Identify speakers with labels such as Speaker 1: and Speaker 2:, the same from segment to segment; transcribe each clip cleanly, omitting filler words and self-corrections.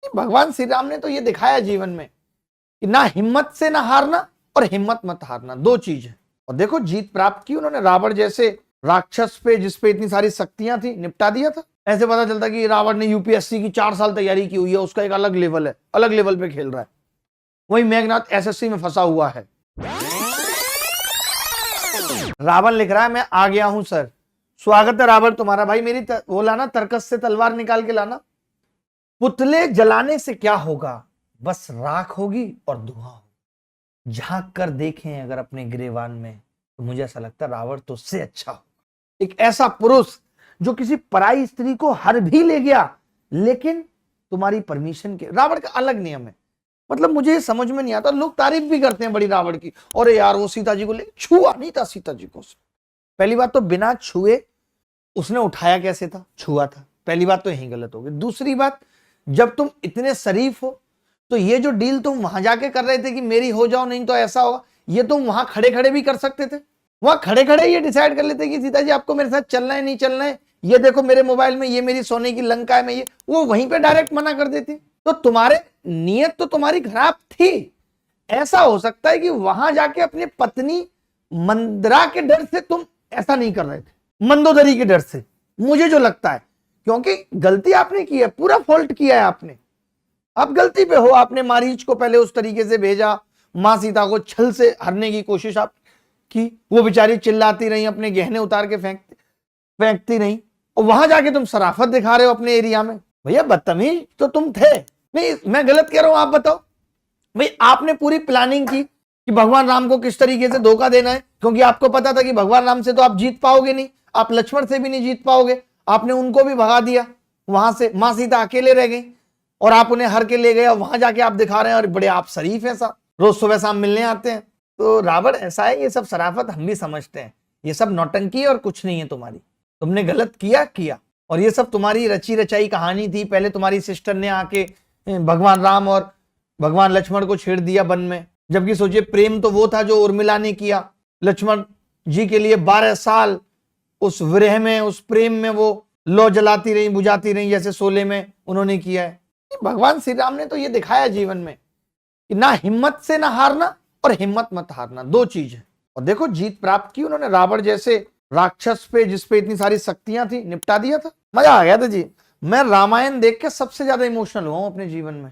Speaker 1: भगवान श्री राम ने तो ये दिखाया जीवन में कि ना हिम्मत से ना हारना और हिम्मत मत हारना, दो चीज है। और देखो जीत प्राप्त की उन्होंने, रावण जैसे राक्षस पे जिसपे इतनी सारी शक्तियां थी निपटा दिया था। ऐसे पता चलता कि रावण ने यूपीएससी की 4 साल तैयारी की हुई है, उसका एक अलग लेवल है, अलग लेवल पे खेल रहा है। वही मेघनाथ एसएससी में फंसा हुआ है। रावण लिख रहा है मैं आ गया हूं सर। स्वागत है रावण तुम्हारा। भाई मेरी वो लाना, तर्कस से तलवार निकाल के लाना। पुतले जलाने से क्या होगा, बस राख होगी और धुआं होगा। झांक कर देखें अगर अपने गिरेवान में, तो मुझे ऐसा लगता है रावण तो उससे अच्छा होगा। एक ऐसा पुरुष जो किसी पराई स्त्री को हर भी ले गया, लेकिन तुम्हारी परमिशन के। रावण का अलग नियम है, मतलब मुझे समझ में नहीं आता। लोग तारीफ भी करते हैं बड़ी रावण की, और यार वो सीता जी को ले, छुआ नहीं था सीता जी को। पहली बात तो बिना छुए उसने उठाया कैसे था, छुआ था। पहली बात तो यही गलत हो गई। दूसरी बात, जब तुम इतने शरीफ हो तो ये जो डील तुम वहां जाके कर रहे थे कि मेरी हो जाओ नहीं तो ऐसा होगा, ये तुम वहां खड़े खड़े भी कर सकते थे। वहां खड़े खड़े ये डिसाइड कर लेते कि सीता जी आपको मेरे साथ चलना है नहीं चलना है, ये देखो मेरे मोबाइल में ये मेरी सोने की लंका है, मैं ये, वो वहीं पे डायरेक्ट मना कर देती। तो तुम्हारे नियत तो तुम्हारी खराब थी। ऐसा हो सकता है कि वहां जाके अपनी पत्नी मंदरा के डर से तुम ऐसा नहीं कर रहे थे, मंदोदरी के डर से, मुझे जो लगता है। क्योंकि गलती आपने की है, पूरा फॉल्ट किया है आपने, आप गलती पे हो। आपने मारीच को पहले उस तरीके से भेजा, मां सीता को छल से हरने की कोशिश आप की, वो बेचारी चिल्लाती रही, अपने गहने उतार के फेंकती रही, और वहां जाके तुम शराफत दिखा रहे हो अपने एरिया में। भैया बदतमीज तो तुम थे। नहीं मैं गलत कह रहा हूं, आप बताओ। भाई आपने पूरी प्लानिंग की कि भगवान राम को किस तरीके से धोखा देना है, क्योंकि आपको पता था कि भगवान राम से तो आप जीत पाओगे नहीं, आप लक्ष्मण से भी नहीं जीत पाओगे। आपने उनको भी भगा दिया वहां से, मां सीता अकेले रह गई और आप उन्हें हर के ले गए। वहां जाके आप दिखा रहे हैं और बड़े आप शरीफ हैं, साहब रोज सुबह शाम मिलने आते हैं। तो रावण ऐसा है, ये सब शराफत हम भी समझते हैं, ये सब नौटंकी और कुछ नहीं है तुम्हारी। तुमने गलत किया, और ये सब तुम्हारी रची रचाई कहानी थी। पहले तुम्हारी सिस्टर ने आके भगवान राम और भगवान लक्ष्मण को छेड़ दिया वन में, जबकि सोचिए प्रेम तो वो था जो उर्मिला ने किया लक्ष्मण जी के लिए। 12 साल उस विरह में, उस प्रेम में वो लौ जलाती रही, बुझाती रही, जैसे शोले में उन्होंने किया है। भगवान श्री राम ने तो ये दिखाया जीवन में कि ना हिम्मत से ना हारना और हिम्मत मत हारना, दो चीज है। और देखो जीत प्राप्त की उन्होंने, रावण जैसे राक्षस पे जिसपे इतनी सारी शक्तियां थी निपटा दिया था। मजा आ गया था जी। मैं रामायण देख के सबसे ज्यादा इमोशनल हुआ हूं अपने जीवन में,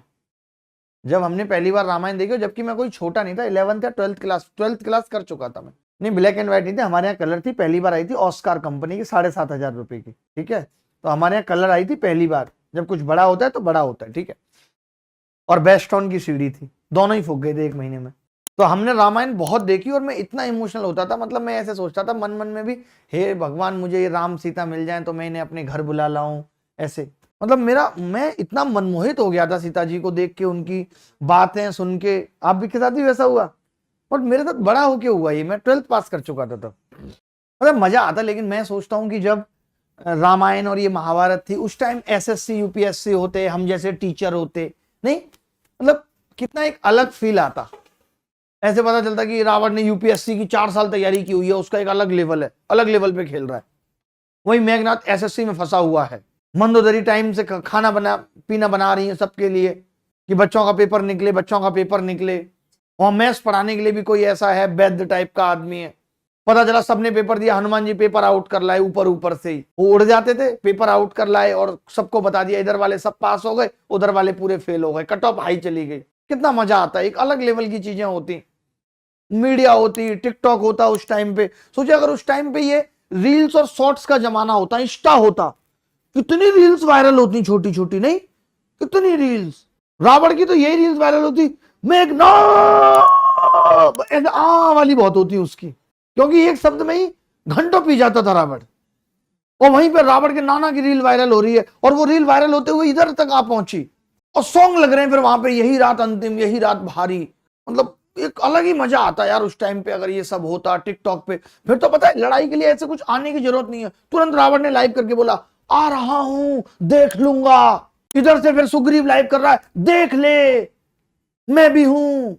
Speaker 1: जब हमने पहली बार रामायण देखी, जबकि मैं कोई छोटा नहीं था, 11th या 12th क्लास कर चुका था मैं। नहीं ब्लैक एंड व्हाइट नहीं थी, हमारे यहाँ कलर थी। पहली बार आई थी ऑस्कार कंपनी की, 7,500 रुपए की, ठीक है। तो हमारे यहाँ कलर आई थी पहली बार। जब कुछ बड़ा होता है तो बड़ा होता है, ठीक है। और बेस्टॉन की सीडी थी, दोनों ही फूक गए थे 1 महीने में। तो हमने रामायण बहुत देखी और मैं इतना इमोशनल होता था, मतलब मैं ऐसे सोचता था मन मन में भी, हे भगवान मुझे ये राम सीता मिल जाए तो मैं इन्हें अपने घर बुला लाऊं, ऐसे। मतलब मैं इतना मनमोहित हो गया था सीता जी को देख के, उनकी बातें सुन के। आप भी के साथ भी वैसा हुआ? बट मेरे साथ बड़ा होके हुआ ये, मैं 12th पास कर चुका था तब। मतलब मजा आता। लेकिन मैं सोचता हूँ कि जब रामायण और ये महाभारत थी, उस टाइम एसएससी यूपीएससी होते, हम जैसे टीचर होते, नहीं मतलब कितना एक अलग फील आता। ऐसे पता चलता कि रावण ने यूपीएससी की 4 साल तैयारी की हुई है, उसका एक अलग लेवल है, अलग लेवल पे खेल रहा है। वही मेघनाथ एसएससी में फंसा हुआ है। मंदोदरी टाइम से खाना पीना बना रही है सबके लिए कि बच्चों का पेपर निकले। और मैथ्स पढ़ाने के लिए भी कोई ऐसा है वैद्य टाइप का आदमी है। पता चला सबने पेपर दिया, हनुमान जी पेपर आउट कर लाए, ऊपर से ही वो उड़ जाते थे, पेपर आउट कर लाए और सबको बता दिया इधर वाले सब पास हो गए, उधर वाले पूरे फेल हो गए, कट ऑफ हाई चली गई। कितना मजा आता है, एक अलग लेवल की चीजें होती, मीडिया होती, टिकटॉक होता उस टाइम पे। सोचिए अगर उस टाइम पे ये रील्स और शॉर्ट्स का जमाना होता, इंस्टा होता, कितनी रील्स वायरल होती, छोटी छोटी, नहीं कितनी रील्स। रावण की तो यही रील्स वायरल होती, वाली बहुत होती उसकी, क्योंकि एक शब्द में ही घंटों पी जाता था रावण। और वहीं पर रावण के नाना की रील वायरल हो रही है, और वो रील वायरल होते हुए इधर तक आ पहुंची, और सॉन्ग लग रहे हैं फिर वहां पे, यही रात अंतिम, यही रात भारी। मतलब एक अलग ही मजा आता यार उस टाइम पे। अगर ये सब होता टिकटॉक पे, फिर तो पता है लड़ाई के लिए ऐसे कुछ आने की जरूरत नहीं है, तुरंत रावण ने लाइव करके बोला आ रहा हूं, देख लूंगा। इधर से फिर सुग्रीव लाइव कर रहा है, देख ले मैं भी हूं।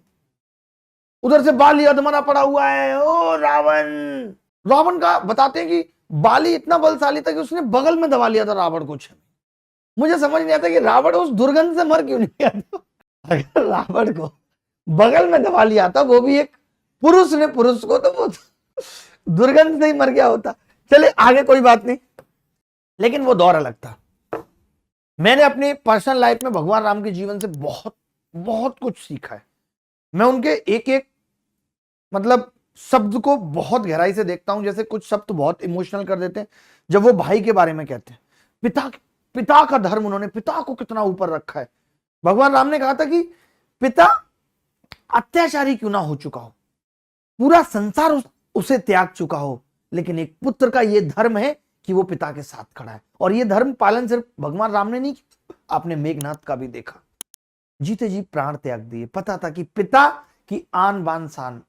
Speaker 1: उधर से बाली अधमरा पड़ा हुआ है, ओ रावण का बताते हैं कि बाली इतना बलशाली था कि उसने बगल में दबा लिया था रावण को। मुझे समझ नहीं आता कि रावण उस दुर्गंध से मर क्यों नहीं गया। अगर रावण को बगल में दबा लिया था, वो भी एक पुरुष ने पुरुष को, तो वो दुर्गंध से ही मर गया होता। चले आगे, कोई बात नहीं, लेकिन वो दौर अलग था। मैंने अपनी पर्सनल लाइफ में भगवान राम के जीवन से बहुत बहुत कुछ सीखा है। मैं उनके एक एक मतलब शब्द को बहुत गहराई से देखता हूं। जैसे कुछ शब्द बहुत इमोशनल कर देते हैं जब वो भाई के बारे में कहते हैं। पिता का धर्म, उन्होंने पिता को कितना ऊपर रखा है। भगवान राम ने कहा था कि पिता अत्याचारी क्यों ना हो चुका हो, पूरा संसार उसे त्याग चुका हो, लेकिन एक पुत्र का यह धर्म है कि वो पिता के साथ खड़ा है। और ये धर्म पालन सिर्फ भगवान राम ने नहीं किया, आपने मेघनाथ का भी देखा, जीते जी प्राण त्याग दिए। पता था कि पिता की आन बान शान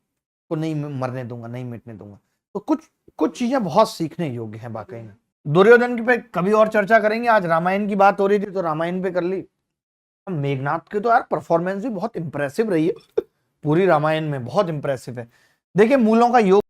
Speaker 1: को नहीं मरने दूंगा, नहीं मिटने दूंगा। तो कुछ चीजें बहुत सीखने योग्य हैं वाकई में। दुर्योधन की पे कभी और चर्चा करेंगे, आज रामायण की बात हो रही थी तो रामायण पे कर ली। मेघनाथ की तो यार परफॉर्मेंस भी बहुत इंप्रेसिव रही है, पूरी रामायण में बहुत इंप्रेसिव है। देखिए, मूलों का योग